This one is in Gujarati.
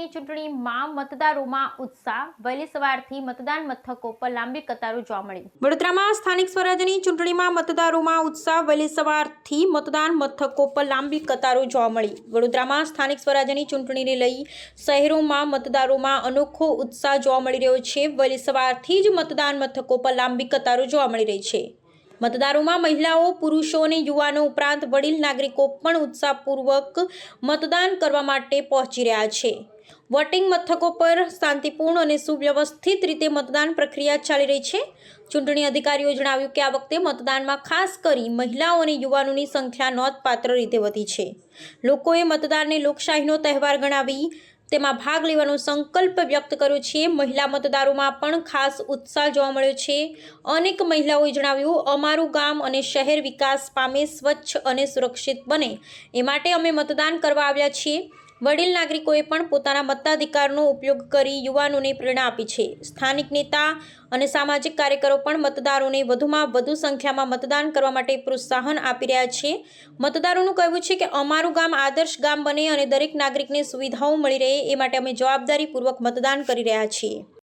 સ્વરાજ્યની ચૂંટણીમાં મતદારોમાં ઉત્સાહ, વહેલી સવારથી મતદાન મથકો પર લાંબી કતારો જોવા મળી। વડોદરામાં સ્થાનિક સ્વરાજ્યની ચૂંટણીમાં મતદારોમાં ઉત્સાહ, વહેલી સવારથી મતદાન મથકો પર લાંબી કતારો જોવા મળી। વડોદરામાં સ્થાનિક સ્વરાજ્યની ચૂંટણીને લઈ શહેરોમાં મતદારોમાં અનોખો ઉત્સાહ જોવા મળી રહ્યો છે। વહેલી સવારથી જ મતદાન મથકો પર લાંબી કતારો જોવા મળી રહી છે। મતદારોમાં મહિલાઓ, પુરુષો અને યુવાનો ઉપરાંત વડીલ નાગરિકો પણ ઉત્સાહપૂર્વક મતદાન કરવા માટે પહોંચી રહ્યા છે। વોટિંગ મથકો પર શાંતિપૂર્ણ અને સુવ્યવસ્થિત રીતે મતદાન પ્રક્રિયા ચાલી રહી છે। ચૂંટણી અધિકારીઓએ જણાવ્યું કે આ વખતે મતદાનમાં ખાસ કરી મહિલાઓ અને યુવાનોની સંખ્યા નોંધપાત્ર રીતે વધી છે। લોકોએ મતદાનને લોકશાહીનો તહેવાર ગણાવી તેમાં ભાગ લેવાનો સંકલ્પ વ્યક્ત કર્યો છે। મહિલા મતદારોમાં પણ ખાસ ઉત્સાહ જોવા મળ્યો છે। અનેક મહિલાઓએ જણાવ્યું, અમારું ગામ અને શહેર વિકાસ પામે, સ્વચ્છ અને સુરક્ષિત બને એ માટે અમે મતદાન કરવા આવ્યા છીએ। વડીલ નાગરિકોએ પણ પોતાના મતાધિકારનો ઉપયોગ કરી યુવાનોને પ્રેરણા આપી છે। સ્થાનિક નેતા અને સામાજિક કાર્યકરો પણ મતદારોને વધુમાં વધુ સંખ્યામાં મતદાન કરવા માટે પ્રોત્સાહન આપી રહ્યા છે। મતદારોનું કહેવું છે કે અમારું ગામ આદર્શ ગામ બને અને દરેક નાગરિકને સુવિધાઓ મળી રહે એ માટે અમે જવાબદારીપૂર્વક મતદાન કરી રહ્યા છીએ।